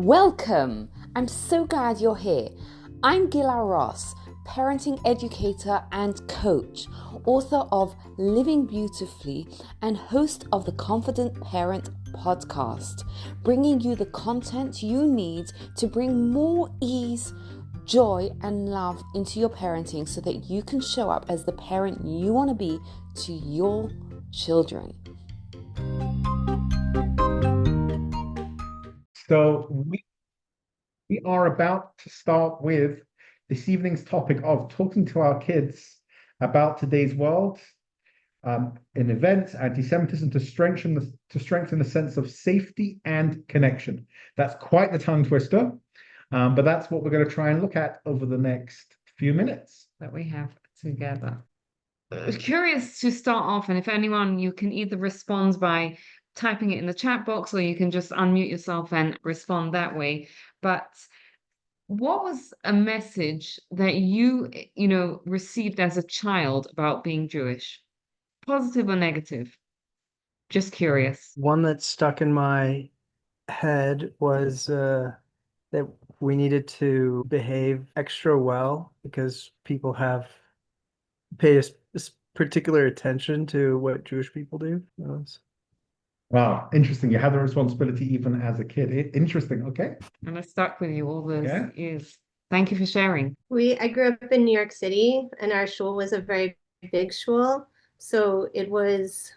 Welcome! I'm so glad you're here. I'm Gila Ross, parenting educator and coach, author of Living Beautifully, and host of the Confident Parent podcast, bringing you the content you need to bring more ease, joy, and love into your parenting so that you can show up as the parent you want to be to your children. So we are about to start with this evening's topic of talking to our kids about today's world, in events, anti-Semitism to strengthen the sense of safety and connection. That's quite the tongue twister, but that's what we're going to try and look at over the next few minutes that we have together. Curious to start off, and if anyone, you can either respond by typing it in the chat box or you can just unmute yourself and respond that way. But what was a message that you received as a child about being Jewish? Positive or negative? Just curious. One that stuck in my head was that we needed to behave extra well because people have paid particular attention to what Jewish people do. Wow, interesting. You have the responsibility even as a kid. Interesting. Okay. And I stuck with you all those years. Thank you for sharing. I grew up in New York City, and our shul was a very big shul. So it was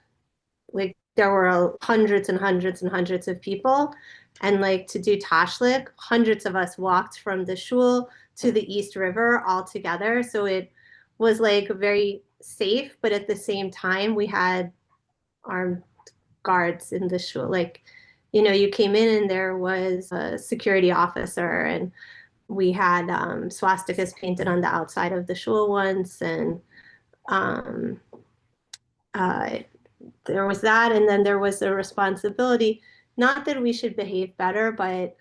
like there were hundreds and hundreds and hundreds of people. And like to do tashlik, hundreds of us walked from the shul to the East River all together. So it was like very safe, but at the same time, we had armed guards in the shul. Like, you came in and there was a security officer, and we had swastikas painted on the outside of the shul once, and there was that, and then there was the responsibility, not that we should behave better, but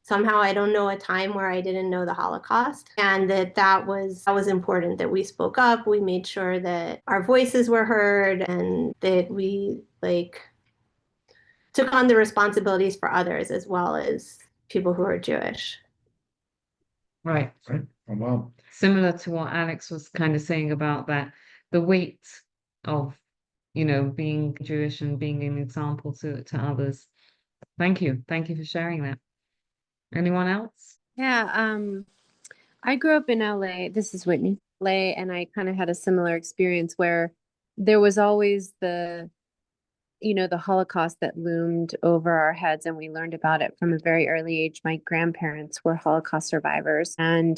somehow I don't know a time where I didn't know the Holocaust, and that was important, that we spoke up, we made sure that our voices were heard, and that we took on the responsibilities for others as well as people who are Jewish. Right. Oh, wow. Similar to what Alex was kind of saying about that, the weight of, being Jewish and being an example to others. Thank you. Thank you for sharing that. Anyone else? Yeah, I grew up in LA. This is Whitney. LA, and I kind of had a similar experience where there was always the Holocaust that loomed over our heads, and we learned about it from a very early age. My grandparents were Holocaust survivors, and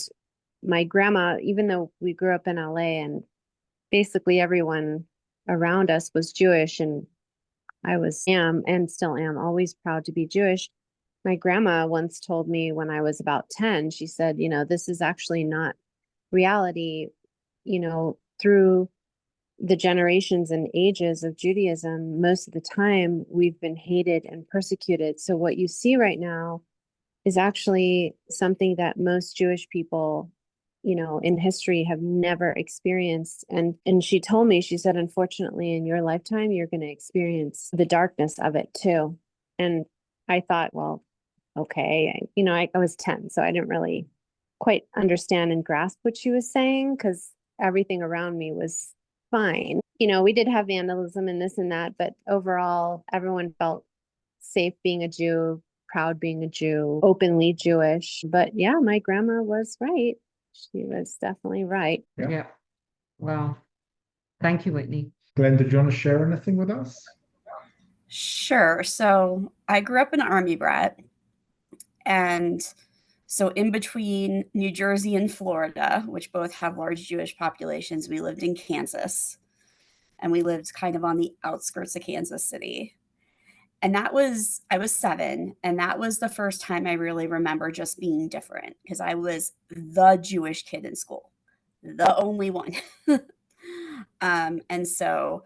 my grandma, even though we grew up in LA and basically everyone around us was Jewish, and I am and still am always proud to be Jewish. My grandma once told me when I was about 10, she said, this is actually not reality. Through the generations and ages of Judaism, most of the time we've been hated and persecuted. So what you see right now is actually something that most Jewish people, in history have never experienced. And she told me, she said, unfortunately, in your lifetime, you're going to experience the darkness of it too. And I thought, well, okay, I was 10, so I didn't really quite understand and grasp what she was saying because everything around me was fine. We did have vandalism and this and that, but overall, everyone felt safe being a Jew, proud being a Jew, openly Jewish. But yeah, my grandma was right. She was definitely right. Yeah. Wow. Thank you, Whitney. Glenn, did you want to share anything with us? Sure. So I grew up an Army brat. And so in between New Jersey and Florida, which both have large Jewish populations, we lived in Kansas. And we lived kind of on the outskirts of Kansas City. And I was 7. And that was the first time I really remember just being different because I was the Jewish kid in school, the only one. And so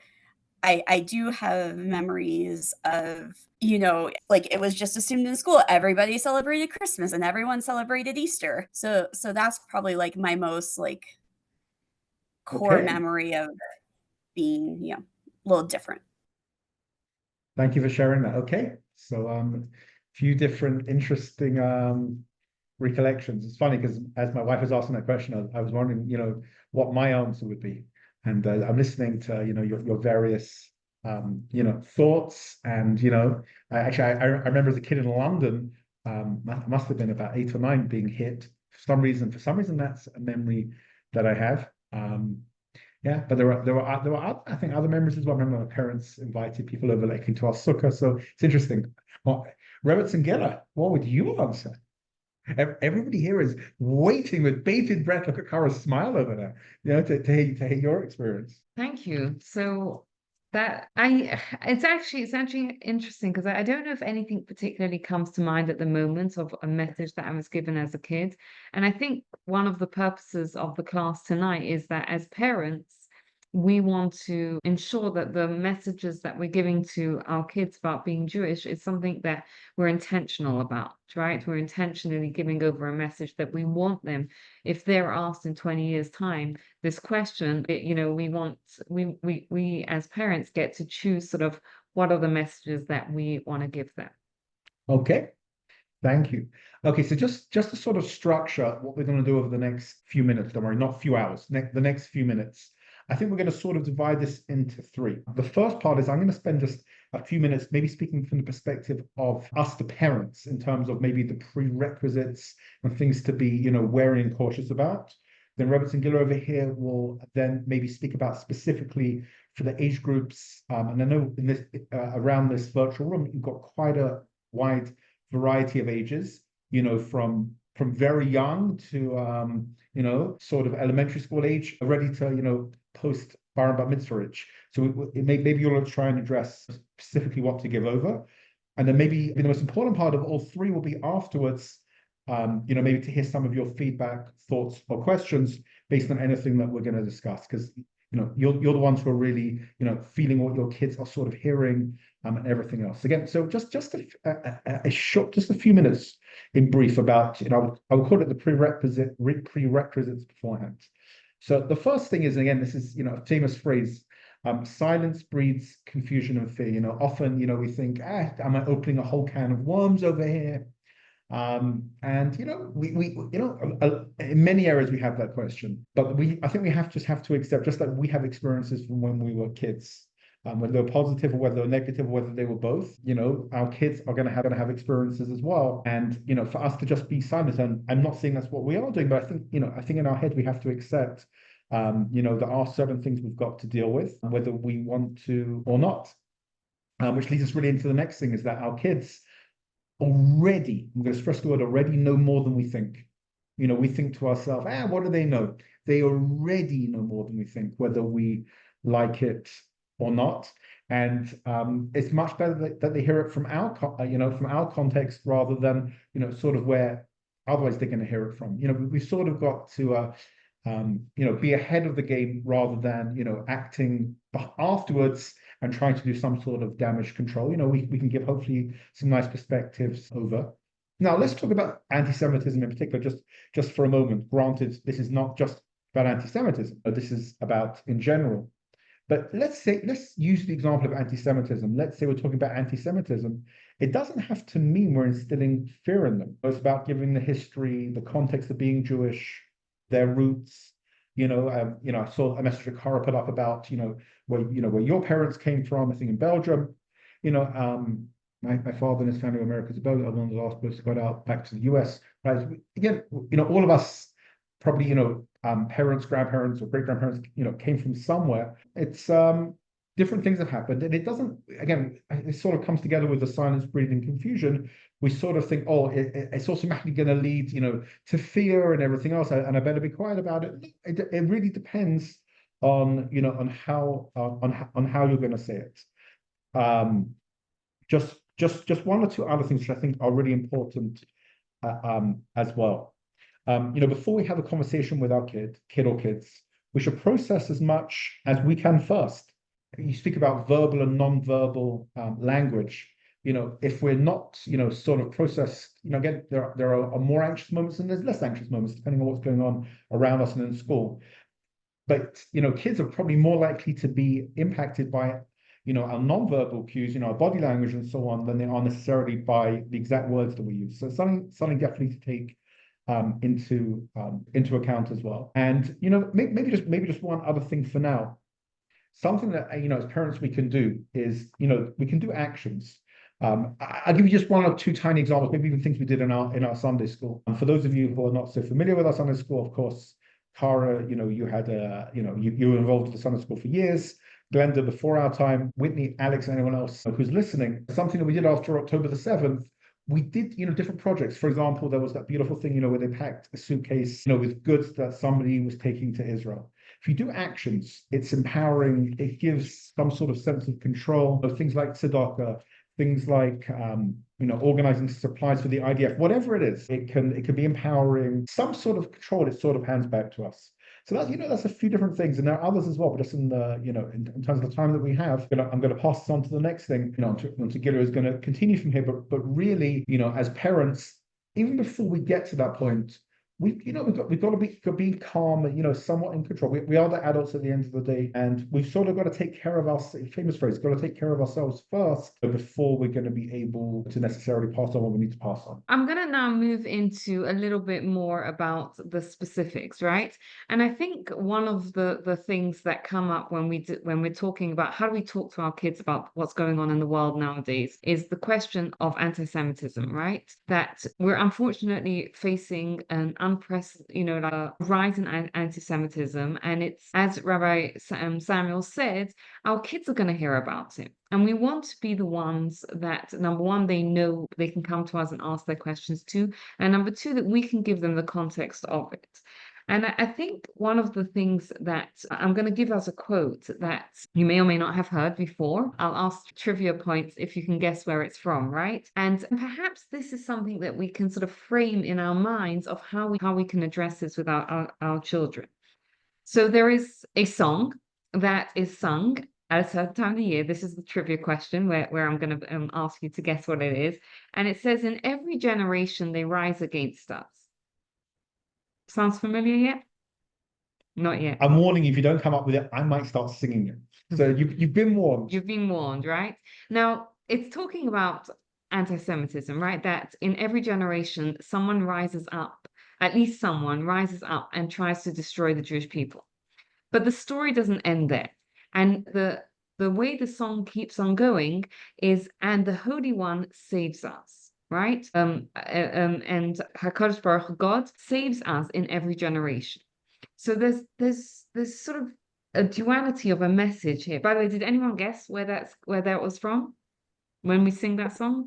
I do have memories of, it was just assumed in school, everybody celebrated Christmas and everyone celebrated Easter. So that's probably like my most core memory of being, a little different. Thank you for sharing that. Okay. So few different interesting recollections. It's funny because as my wife was asking that question, I was wondering, what my answer would be. And I'm listening to, your various, thoughts. And, I remember as a kid in London, must have been about 8 or 9 being hit for some reason. For some reason, that's a memory that I have. Yeah, but there were I think other memories as well. I remember my parents invited people over like into our sukkah, so it's interesting. Well, Roberts and Geller, what would you answer? Everybody here is waiting with bated breath. Look at Cara's smile over there, to hear your experience. Thank you. So it's actually interesting because I don't know if anything particularly comes to mind at the moment of a message that I was given as a kid. And I think one of the purposes of the class tonight is that as parents, we want to ensure that the messages that we're giving to our kids about being Jewish is something that we're intentional about, right? We're intentionally giving over a message that we want them, if they're asked in 20 years' time this question, we as parents get to choose sort of what are the messages that we want to give them. Okay. Thank you. Okay, so just to sort of structure what we're going to do over the next few minutes, don't worry, not few hours, the next few minutes. I think we're going to sort of divide this into 3. The first part is I'm going to spend just a few minutes maybe speaking from the perspective of us, the parents, in terms of maybe the prerequisites and things to be, wary and cautious about. Then Robertson Giller over here will then maybe speak about specifically for the age groups. And I know in this around this virtual room, you've got quite a wide variety of ages, from very young to sort of elementary school age, ready to post bar and bat mitzvah age. So maybe you'll try and address specifically what to give over, and then maybe the most important part of all 3 will be afterwards. Maybe to hear some of your feedback, thoughts, or questions based on anything that we're going to discuss, because you're the ones who are really feeling what your kids are sort of hearing, and everything else. Again, so just a few minutes in brief about I would call it the prerequisites beforehand. So the first thing is, again, this is a famous phrase. Silence breeds confusion and fear. Often we think, am I opening a whole can of worms over here? And we in many areas we have that question, but I think we have to accept just that we have experiences from when we were kids, whether they were positive or whether they were negative or whether they were both. Our kids are going to have experiences as well, and for us to just be silent, and I'm not saying that's what we are doing, but I think in our head we have to accept there are certain things we've got to deal with, whether we want to or not. Which leads us really into the next thing, is that our kids already, I'm going to stress the word already, know more than we think. We think to ourselves, what do they know? They already know more than we think, whether we like it or not. And it's much better that they hear it from our context rather than, sort of where otherwise they're going to hear it from. We've sort of got to, be ahead of the game rather than, acting afterwards and trying to do some sort of damage control. We can give hopefully some nice perspectives over. Now, let's talk about anti-Semitism in particular, just for a moment. Granted, this is not just about anti-Semitism, but this is about in general. But let's use the example of anti-Semitism. Let's say we're talking about anti-Semitism. It doesn't have to mean we're instilling fear in them. It's about giving the history, the context of being Jewish, their roots. I saw a message that Cara put up about, where your parents came from, I think in Belgium. My father and his family were Americans, Belgium. I was one of the last boys to go out back to the US. Right? Again, all of us probably, parents, grandparents, or great-grandparents, came from somewhere. It's different things have happened, and it doesn't, again, it sort of comes together with the silence, breathing, confusion. We sort of think, it's automatically going to lead, to fear and everything else, and I better be quiet about it. It really depends on, on how you're going to say it. Just 1 or 2 other things which I think are really important as well. Before we have a conversation with our kid or kids, we should process as much as we can first. You speak about verbal and non-verbal language. If we're not, sort of processed, again, there are more anxious moments and there's less anxious moments, depending on what's going on around us and in school. But, kids are probably more likely to be impacted by, our nonverbal cues, our body language and so on, than they are necessarily by the exact words that we use. So something definitely to take into account as well. And maybe just one other thing for now. Something that as parents we can do is we can do actions. I'll give you just one or two tiny examples, maybe even things we did in our Sunday school. And for those of you who are not so familiar with our Sunday school, of course, Cara, you had you were involved with the Sunday school for years. Glenda before our time, Whitney, Alex, and anyone else who's listening. Something that we did after October the 7th, we did different projects. For example, there was that beautiful thing where they packed a suitcase with goods that somebody was taking to Israel. If you do actions, it's empowering. It gives some sort of sense of control. Things like tzedakah, things like organizing supplies for the IDF, whatever it is, it can be empowering. Some sort of control. It sort of hands back to us. So that's a few different things, and there are others as well. But just in the in terms of the time that we have, I'm going to pass this on to the next thing. To Gila is going to continue from here. But really, as parents, even before we get to that point, we've got to be calm and somewhat in control. We are the adults at the end of the day, and we've sort of got to take care of our famous phrase, got to take care of ourselves first before we're going to be able to necessarily pass on what we need to pass on. I'm going to now move into a little bit more about the specifics, right? And I think one of the things that come up when we're talking about how do we talk to our kids about what's going on in the world nowadays is the question of anti-Semitism, right? That we're unfortunately facing an unprecedented, a rise in anti-Semitism, and it's, as Rabbi Samuel said, our kids are going to hear about it. And we want to be the ones that, number one, they know they can come to us and ask their questions to, and number two, that we can give them the context of it. And I think one of the things that I'm going to give us a quote that you may or may not have heard before. I'll ask trivia points if you can guess where it's from, right? And perhaps this is something that we can sort of frame in our minds of how we can address this with our children. So there is a song that is sung at a certain time of the year. This is the trivia question where I'm going to ask you to guess what it is. And it says, in every generation, they rise against us. Sounds familiar yet? Not yet. I'm warning you, if you don't come up with it, I might start singing it. So you've been warned. You've been warned, right? Now, it's talking about anti-Semitism, right? That in every generation, someone rises up, at least someone rises up and tries to destroy the Jewish people. But the story doesn't end there. And the way the song keeps on going is, and the Holy One saves us, right? And HaKadosh Baruch Hu, God, saves us in every generation. So there's sort of a duality of a message here. By the way, did anyone guess where that was from when we sing that song?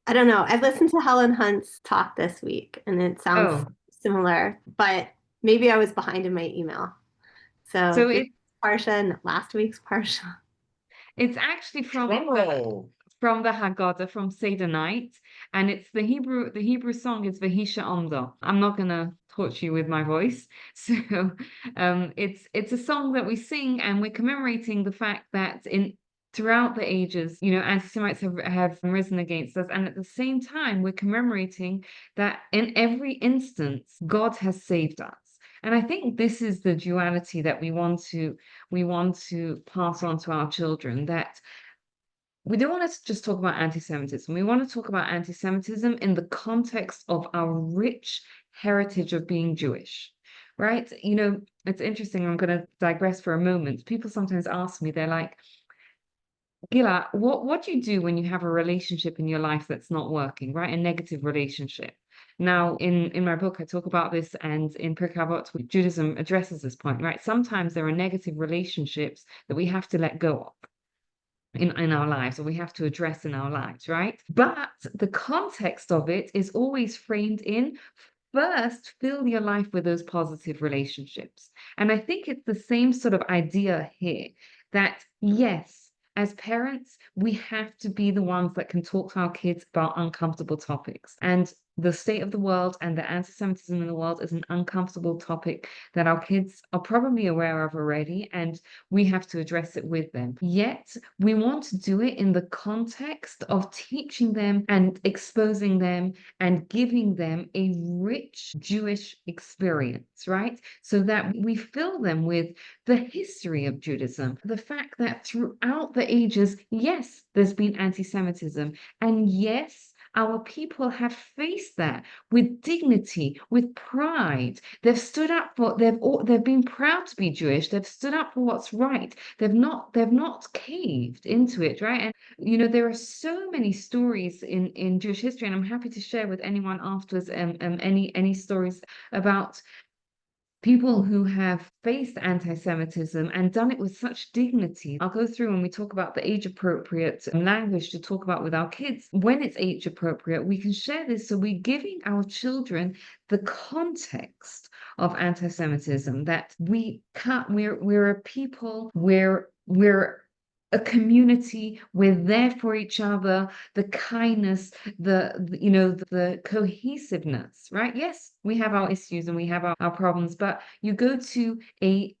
I don't know. I've listened to Helen Hunt's talk this week, and it sounds similar, but maybe I was behind in my email. So it's Parsha and last week's Parsha. It's actually from the Haggadah, from Seder night, and it's the Hebrew song is Vahisha Omdo. I'm not gonna torture you with my voice. So it's a song that we sing, and we're commemorating the fact that throughout the ages, anti-Semites have risen against us, and at the same time, we're commemorating that in every instance, God has saved us. And I think this is the duality that we want to pass on to our children, that we don't want to just talk about anti-Semitism. We want to talk about anti-Semitism in the context of our rich heritage of being Jewish, right? It's interesting. I'm going to digress for a moment. People sometimes ask me, they're like, Gila, what do you do when you have a relationship in your life that's not working, right? A negative relationship. Now, in my book, I talk about this, and in Pirkei Avot, Judaism addresses this point, right? Sometimes there are negative relationships that we have to let go of in our lives, or we have to address in our lives, right? But the context of it is always framed in, first, fill your life with those positive relationships. And I think it's the same sort of idea here, that yes, as parents, we have to be the ones that can talk to our kids about uncomfortable topics. And the state of the world and the anti-Semitism in the world is an uncomfortable topic that our kids are probably aware of already, and we have to address it with them. Yet, we want to do it in the context of teaching them and exposing them and giving them a rich Jewish experience, right? So that we fill them with the history of Judaism, the fact that throughout the ages, yes, there's been anti-Semitism, and yes, our people have faced that with dignity, with pride. They've stood up for, they've been proud to be Jewish. They've stood up for what's right. They've not caved into it, right? And you know, there are so many stories in Jewish history, and I'm happy to share with anyone afterwards any stories about people who have faced anti-Semitism and done it with such dignity. I'll go through when we talk about the age-appropriate language to talk about with our kids. When it's age-appropriate, we can share this, so we're giving our children the context of anti-Semitism, that we can't, we're a people, we're a community, we're there for each other, the kindness, the cohesiveness, right? Yes, we have our issues and we have our problems, but you go to a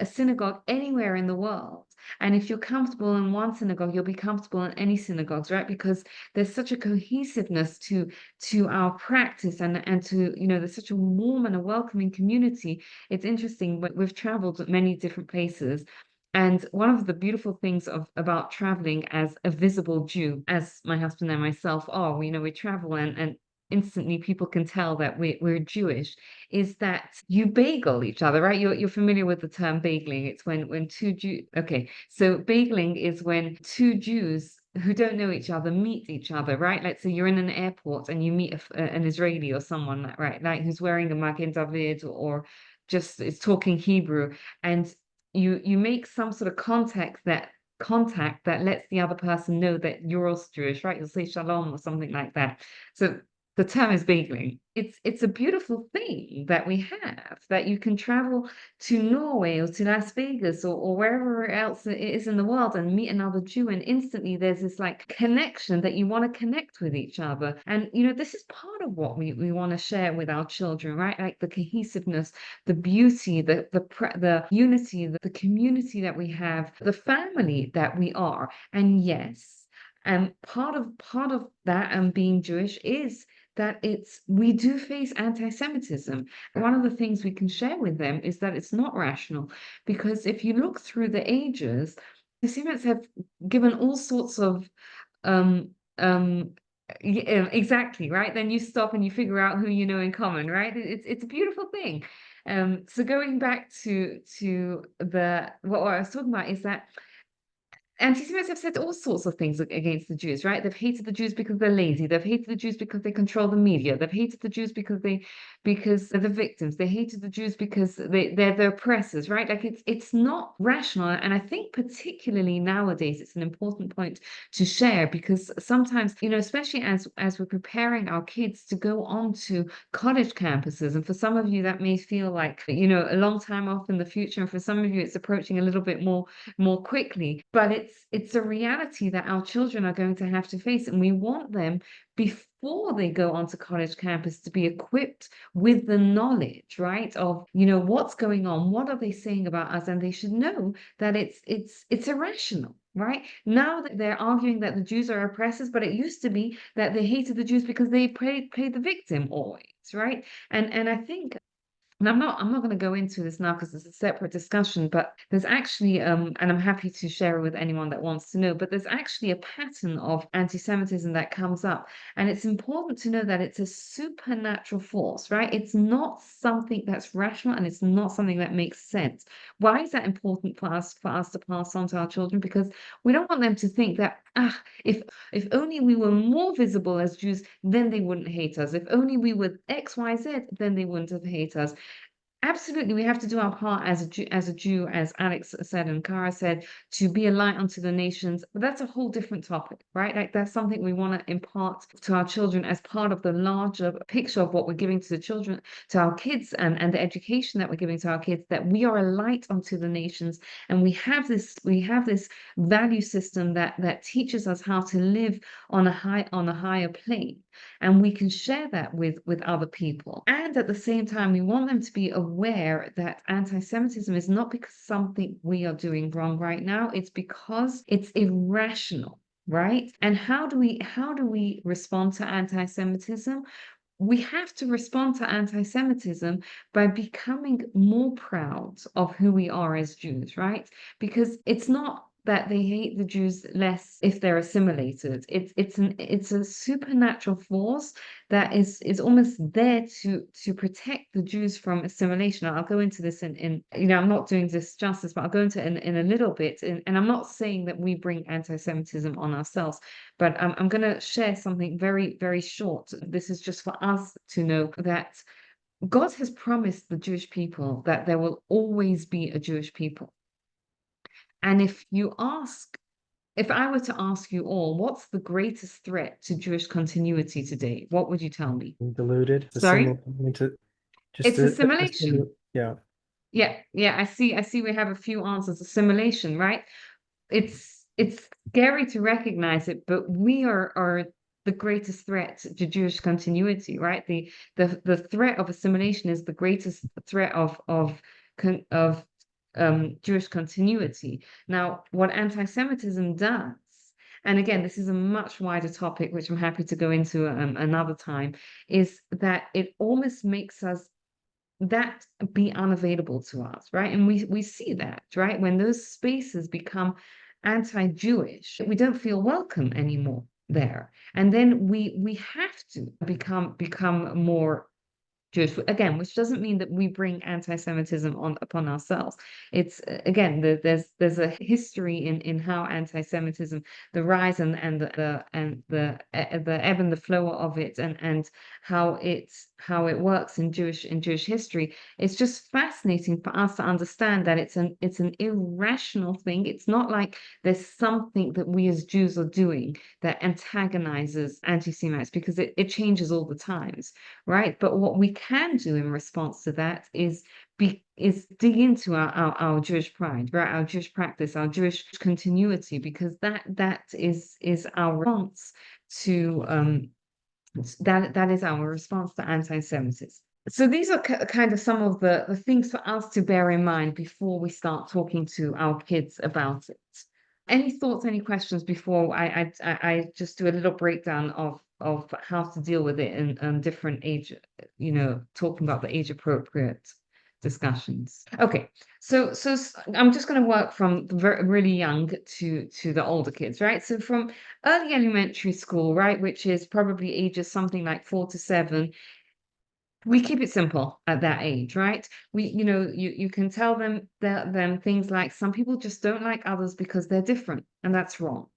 synagogue anywhere in the world, and if you're comfortable in one synagogue, you'll be comfortable in any synagogues, right? Because there's such a cohesiveness to our practice, and to, there's such a warm and a welcoming community. It's interesting, but we've traveled many different places. And one of the beautiful things about traveling as a visible Jew, as my husband and myself are, we travel and instantly people can tell that we're Jewish, is that you bagel each other, right? You're familiar with the term bagling. It's when two Jews, okay, so bagling is when two Jews who don't know each other meet each other, right? Let's say you're in an airport and you meet an Israeli or someone, right, like who's wearing a Magen David or just is talking Hebrew, and you make some sort of contact that lets the other person know that you're also Jewish, right? You'll say shalom or something like that. So the term is bagling. It's a beautiful thing that we have, that you can travel to Norway or to Las Vegas or wherever else it is in the world and meet another Jew, and instantly there's this like connection that you want to connect with each other. And this is part of what we want to share with our children, right? Like the cohesiveness, the beauty, the unity, the community that we have, the family that we are. And yes, and part of that and being Jewish is that we do face anti-Semitism. One of the things we can share with them is that it's not rational, because if you look through the ages, the Semites have given all sorts of um yeah, exactly, right? Then you stop and you figure out who you know in common, right? It's a beautiful thing. So going back to what I was talking about is that anti-Semites have said all sorts of things against the Jews, right? They've hated the Jews because they're lazy. They've hated the Jews because they control the media. They've hated the Jews because they're the victims. They hated the Jews because they're the oppressors, right? Like it's not rational. And I think particularly nowadays, it's an important point to share, because sometimes, especially as we're preparing our kids to go on to college campuses, and for some of you that may feel like, a long time off in the future, and for some of you it's approaching a little bit more quickly, but it's a reality that our children are going to have to face, and we want them before they go onto college campus to be equipped with the knowledge, right, of what's going on, what are they saying about us, and they should know that it's irrational. Right now that they're arguing that the Jews are oppressors, but it used to be that they hated the Jews because they played the victim always, right? And I think, and I'm not going to go into this now because it's a separate discussion, but there's actually, and I'm happy to share it with anyone that wants to know, but there's actually a pattern of anti-Semitism that comes up. And it's important to know that it's a supernatural force, right? It's not something that's rational, and it's not something that makes sense. Why is that important for us to pass on to our children? Because we don't want them to think that, if only we were more visible as Jews, then they wouldn't hate us. If only we were X, Y, Z, then they wouldn't have hate us. Absolutely, we have to do our part as a Jew, as Alex said and Cara said, to be a light unto the nations. But that's a whole different topic, right? Like that's something we want to impart to our children as part of the larger picture of what we're giving to the children, to our kids, and the education that we're giving to our kids, that we are a light unto the nations. And we have this value system that teaches us how to live on a higher plane. And we can share that with other people. And at the same time, we want them to be aware that anti-Semitism is not because something we are doing wrong right now, it's because it's irrational, right? And how do we respond to anti-Semitism? We have to respond to anti-Semitism by becoming more proud of who we are as Jews, right? Because it's not that they hate the Jews less if they're assimilated. It's a supernatural force that is almost there to protect the Jews from assimilation. I'll go into this in I'm not doing this justice, but I'll go into it in a little bit. And I'm not saying that we bring anti-Semitism on ourselves, but I'm going to share something very, very short. This is just for us to know that God has promised the Jewish people that there will always be a Jewish people. And if I were to ask you all, what's the greatest threat to Jewish continuity today? What would you tell me? Diluted. Sorry? It's assimilation. Yeah. Yeah. I see we have a few answers. Assimilation, right? It's scary to recognize it, but we are the greatest threat to Jewish continuity, right? The threat of assimilation is the greatest threat of Jewish continuity. Now, what anti-Semitism does, and again, this is a much wider topic, which I'm happy to go into another time, is that it almost makes us that be unavailable to us, right? And we see that, right? When those spaces become anti-Jewish, we don't feel welcome anymore there. And then we have to become more Jewish again, which doesn't mean that we bring anti-Semitism upon ourselves. It's again, there's a history in how anti-Semitism, the rise and the ebb and the flow of it, and how it works in Jewish history. It's just fascinating for us to understand that it's an irrational thing. It's not like there's something that we as Jews are doing that antagonizes anti-Semites, because it changes all the times, right? But what we can do in response to that is dig into our Jewish pride, right? Our Jewish practice, our Jewish continuity, because that is our response to that is our response to anti-Semitism. So these are kind of some of the things for us to bear in mind before we start talking to our kids about it. Any thoughts, any questions before I just do a little breakdown of how to deal with it in different age, talking about the age appropriate discussions. Okay, so I'm just going to work from really young to the older kids, right? So from early elementary school, right, which is probably ages something like 4 to 7. We keep it simple at that age, right? You can tell them things like, some people just don't like others because they're different, and that's wrong,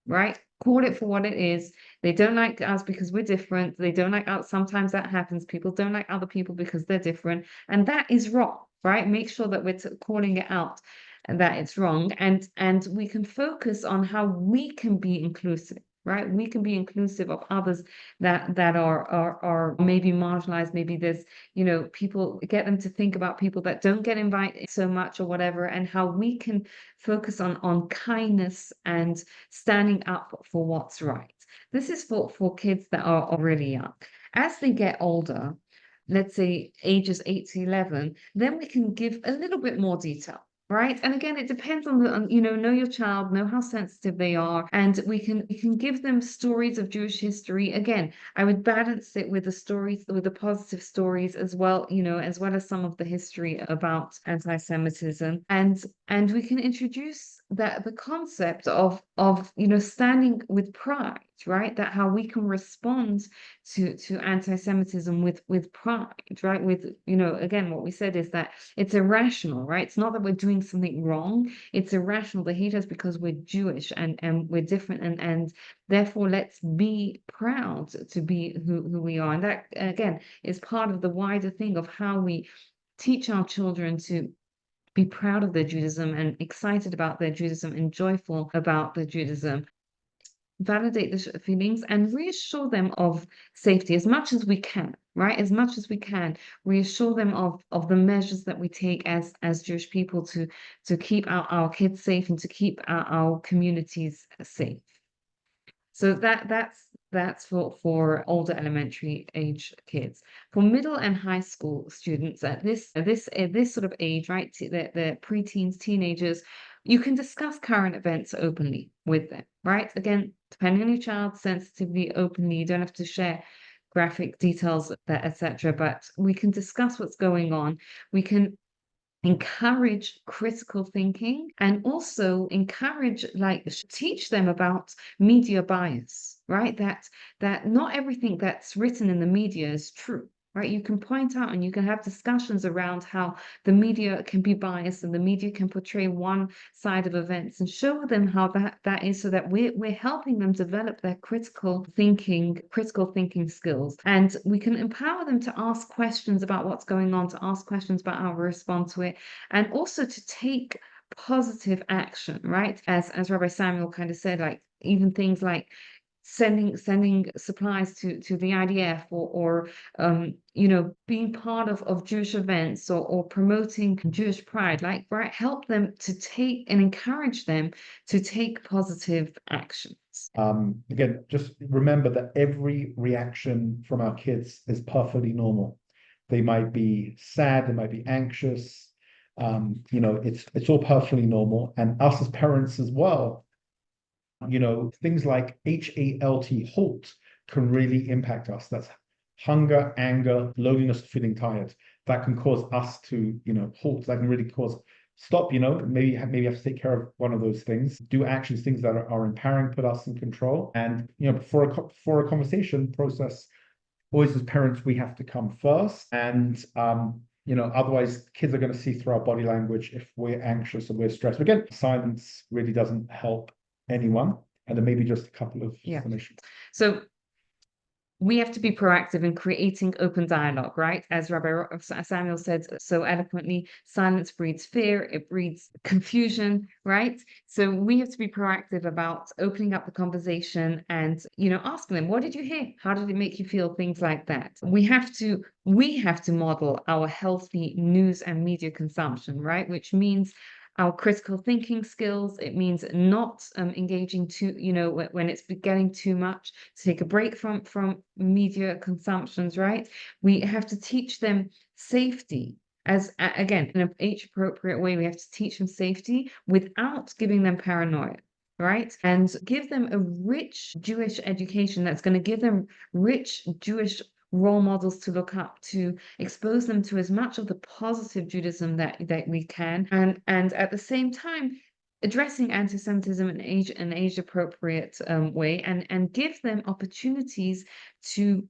right? Call it for what it is. They don't like us because we're different. They don't like us. Sometimes that happens. People don't like other people because they're different, and that is wrong, right? Make sure that we're calling it out and that it's wrong, and we can focus on how we can be inclusive, right? We can be inclusive of others that are maybe marginalized. Maybe there's, people, get them to think about people that don't get invited so much or whatever, and how we can focus on kindness and standing up for what's right. This is for kids that are really young. As they get older, let's say ages 8 to 11, then we can give a little bit more detail. Right. And again, it depends on know your child, know how sensitive they are. And we can give them stories of Jewish history. Again, I would balance it with the stories, with the positive stories as well, as well as some of the history about anti-Semitism. And we can introduce the concept of standing with pride, right? That how we can respond to anti-Semitism with pride, right? With, again, what we said is that it's irrational, right? It's not that we're doing something wrong. It's irrational. They hate us because we're Jewish and we're different, and therefore let's be proud to be who we are. And that, again, is part of the wider thing of how we teach our children to be proud of their Judaism and excited about their Judaism and joyful about their Judaism. Validate the feelings and reassure them of safety as much as we can, right? As much as we can, reassure them of the measures that we take as Jewish people to keep our kids safe and to keep our communities safe. So that's for older elementary age kids. For middle and high school students at this sort of age, right? The preteens, teenagers, you can discuss current events openly with them, right? Again, depending on your child's sensitivity, openly. You don't have to share graphic details, etc. But we can discuss what's going on. We can encourage critical thinking and also encourage, like, teach them about media bias, right? That not everything that's written in the media is true, right? You can point out and you can have discussions around how the media can be biased and the media can portray one side of events, and show them how that is, so that we're helping them develop their critical thinking skills. And we can empower them to ask questions about what's going on, to ask questions about how we respond to it, and also to take positive action, right? As Rabbi Samuel kind of said, like even things like sending supplies to the IDF, or being part of Jewish events, or promoting Jewish pride, like, right, help them to take and encourage them to take positive actions. Again, just remember that every reaction from our kids is perfectly normal. They might be sad, they might be anxious. It's all perfectly normal. And us as parents as well, things like HALT, halt, can really impact us. That's hunger, anger, loneliness, feeling tired. That can cause us to, halt. That can really cause stop, maybe have to take care of one of those things, do actions, things that are empowering, put us in control. And, for a conversation process, always as parents, we have to come first. And, otherwise kids are going to see through our body language if we're anxious or we're stressed. Again, silence really doesn't help anyone. And then maybe just a couple of explanations. So we have to be proactive in creating open dialogue, right? As Rabbi Samuel said so eloquently, silence breeds fear, it breeds confusion, right? So we have to be proactive about opening up the conversation and, asking them, what did you hear? How did it make you feel? Things like that. We have to model our healthy news and media consumption, right? Which means our critical thinking skills. It means not engaging too, when it's getting too much, to take a break from media consumptions, right? We have to teach them safety. As again, in an age-appropriate way, we have to teach them safety without giving them paranoia, right? And give them a rich Jewish education that's going to give them rich Jewish role models to look up to, expose them to as much of the positive Judaism that we can, and at the same time addressing anti-Semitism in an age-appropriate way, and give them opportunities to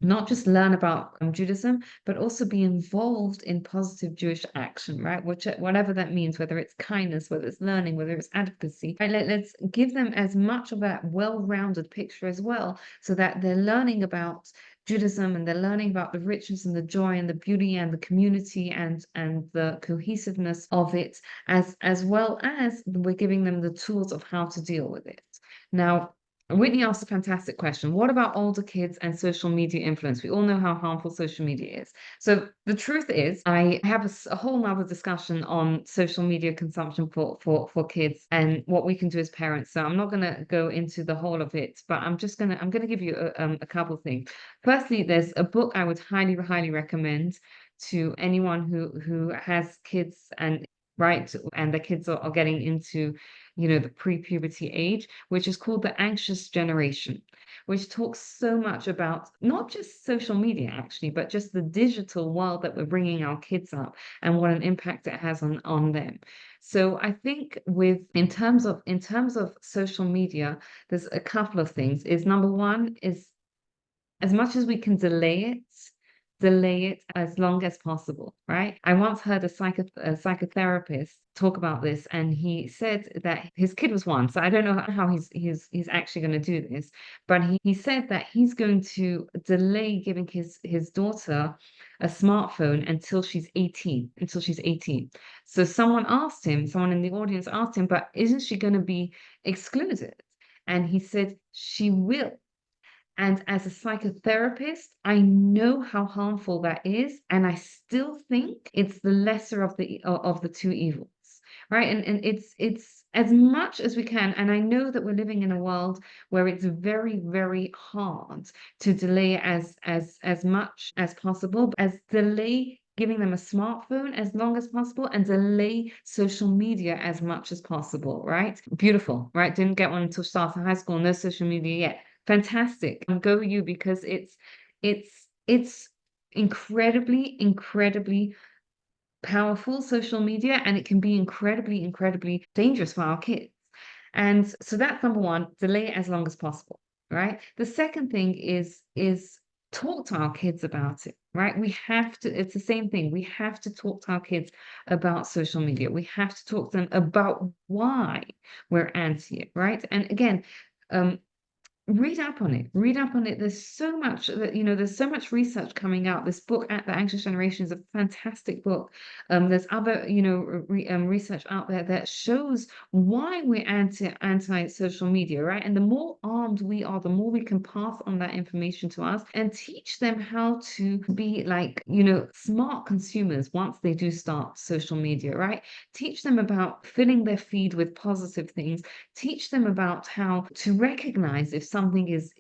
not just learn about Judaism, but also be involved in positive Jewish action, right? Whatever that means, whether it's kindness, whether it's learning, whether it's advocacy, right? Let's give them as much of that well-rounded picture as well, so that they're learning about Judaism and they're learning about the richness and the joy and the beauty and the community and the cohesiveness of it, as well as we're giving them the tools of how to deal with it. Now, Whitney asked a fantastic question. What about older kids and social media influence? We all know how harmful social media is. So the truth is, I have a whole nother discussion on social media consumption for kids and what we can do as parents. So I'm not going to go into the whole of it, but I'm going to give you a couple of things. Firstly, there's a book I would highly, highly recommend to anyone who has kids and the kids are getting into the pre-puberty age, which is called The Anxious Generation, which talks so much about not just social media actually, but just the digital world that we're bringing our kids up and what an impact it has on them. So I think in terms of social media, there's a couple of things. Number one is, as much as we can delay it, delay it as long as possible, right? I once heard a psychotherapist talk about this, and he said that his kid was one, so I don't know how he's actually going to do this, but he said that he's going to delay giving his daughter a smartphone until she's 18, So someone in the audience asked him, but isn't she going to be excluded? And he said, she will. And as a psychotherapist, I know how harmful that is, and I still think it's the lesser of the two evils, right? And it's as much as we can. And I know that we're living in a world where it's very, very hard to delay as much as possible, as delay giving them a smartphone as long as possible, and delay social media as much as possible, right? Beautiful, right? Didn't get one until starting high school, no social media yet. Fantastic. Go you, because it's incredibly powerful, social media, and it can be incredibly dangerous for our kids. And so that's number one, delay it as long as possible, right? The second thing is talk to our kids about it, right? It's the same thing. We have to talk to our kids about social media. We have to talk to them about why we're anti it, right? And again, read up on it. There's so much there's so much research coming out. This book, At the Anxious Generation, is a fantastic book. There's other research out there that shows why we're anti social media, right? And the more armed we are, the more we can pass on that information to us and teach them how to be like smart consumers once they do start social media, right? Teach them about filling their feed with positive things. Teach them about how to recognize if something is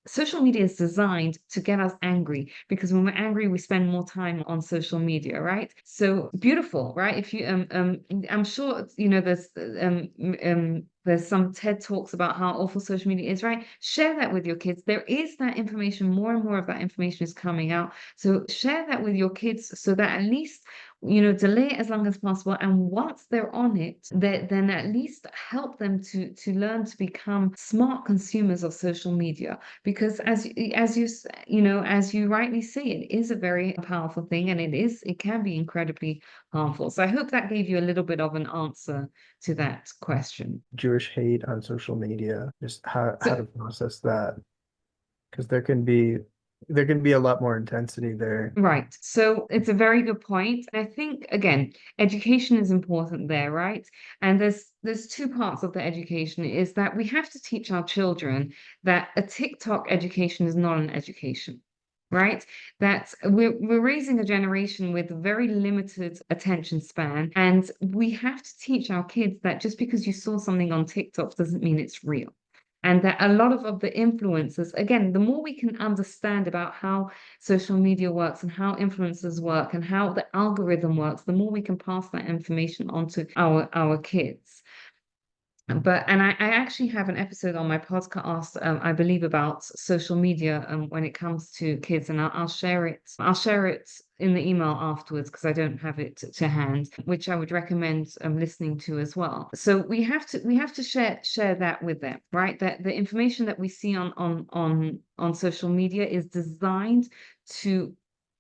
social media is designed to get us angry, because when we're angry, we spend more time on social media, right? So beautiful, right? If you I'm sure there's some TED Talks about how awful social media is, right? Share that with your kids. There is that information, more and more of that information is coming out. So share that with your kids so that at least delay it as long as possible. And once they're on it, then at least help them to learn to become smart consumers of social media. Because as you rightly say, it is a very powerful thing, and it can be incredibly harmful. So I hope that gave you a little bit of an answer to that question. Jewish hate on social media, just how to process that, because there can be a lot more intensity there. Right. So it's a very good point. I think, again, education is important there, right? And there's two parts of the education, is that we have to teach our children that a TikTok education is not an education, right? That we're raising a generation with very limited attention span, and we have to teach our kids that just because you saw something on TikTok doesn't mean it's real. And that a lot of the influencers, again, the more we can understand about how social media works and how influencers work and how the algorithm works, the more we can pass that information on to our kids. And I actually have an episode on my podcast, I believe, about social media when it comes to kids, and I'll share it. I'll share it in the email afterwards because I don't have it to hand, which I would recommend listening to as well. So we have to share that with them, right? That the information that we see on social media is designed to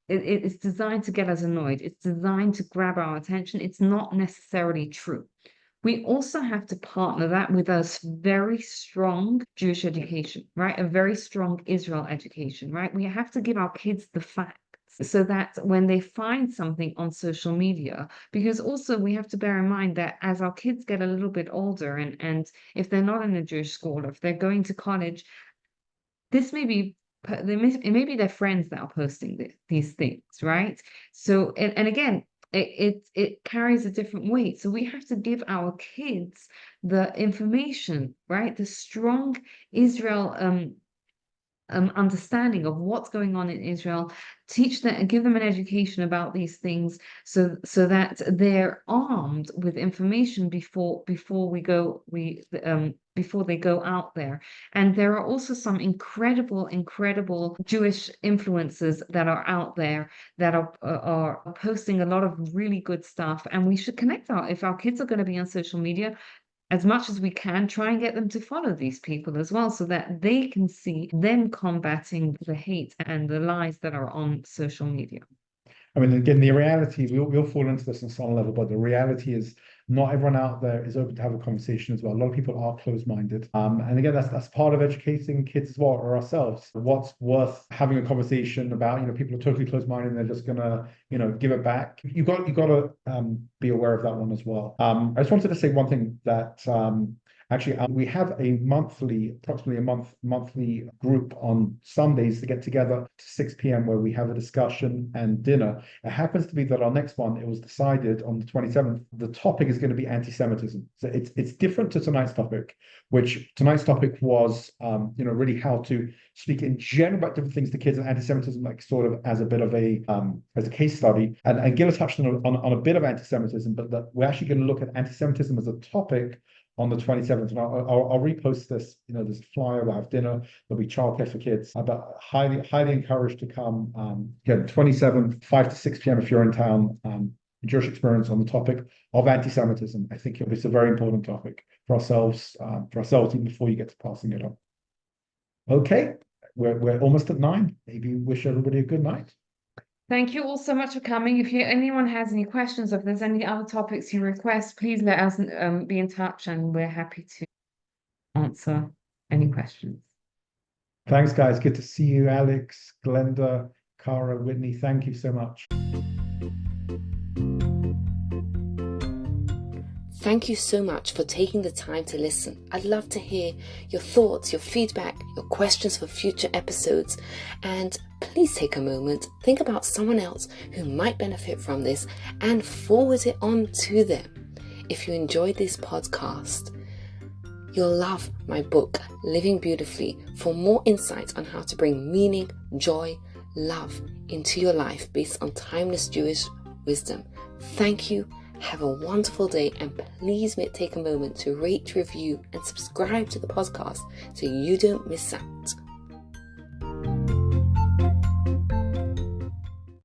it's designed to get us annoyed. It's designed to grab our attention. It's not necessarily true. We also have to partner that with a very strong Jewish education, right? A very strong Israel education, right? We have to give our kids the facts so that when they find something on social media, because also we have to bear in mind that as our kids get a little bit older, and if they're not in a Jewish school, or if they're going to college, this may be it may be their friends that are posting these things, right? So, and again, it carries a different weight. So we have to give our kids the information, right? The strong Israel understanding of what's going on in Israel, teach them and give them an education about these things so that they're armed with information before they go out there. And there are also some incredible Jewish influencers that are out there that are posting a lot of really good stuff, and we should connect if our kids are going to be on social media, as much as we can, try and get them to follow these people as well, so that they can see them combating the hate and the lies that are on social media. I mean, again, the reality, we'll fall into this on some level, but the reality is not everyone out there is open to have a conversation as well. A lot of people are closed-minded. And again, that's part of educating kids as well, or ourselves. What's worth having a conversation about? You know, people are totally closed-minded and they're just gonna, you know, give it back. You got to be aware of that one as well. I just wanted to say one thing that actually, we have approximately a monthly group on Sundays to get together to 6 p.m. where we have a discussion and dinner. It happens to be that our next one, it was decided on the 27th, the topic is going to be anti-Semitism. So it's different to tonight's topic, which tonight's topic was, really how to speak in general about different things to kids, and anti-Semitism, like sort of as a bit of as a case study. And Gil touched on a bit of anti-Semitism, but we're actually going to look at anti-Semitism as a topic on the 27th, and I'll repost this. You know, there's a flyer. We'll have dinner. There'll be childcare for kids. But highly encouraged to come. Again, 27th, 5 to 6 p.m. if you're in town. Jewish experience on the topic of anti-Semitism. I think it's a very important topic for ourselves even before you get to passing it on. Okay, we're almost at 9. Maybe wish everybody a good night. Thank you all so much for coming. If anyone has any questions, or if there's any other topics you request, please let us be in touch, and we're happy to answer any questions. Thanks, guys. Good to see you, Alex, Glenda, Cara, Whitney. Thank you so much. Thank you so much for taking the time to listen. I'd love to hear your thoughts, your feedback, your questions for future episodes. And please take a moment, think about someone else who might benefit from this and forward it on to them. If you enjoyed this podcast, you'll love my book, Living Beautifully, for more insights on how to bring meaning, joy, love into your life based on timeless Jewish wisdom. Thank you. Have a wonderful day, and please take a moment to rate, review, and subscribe to the podcast so you don't miss out.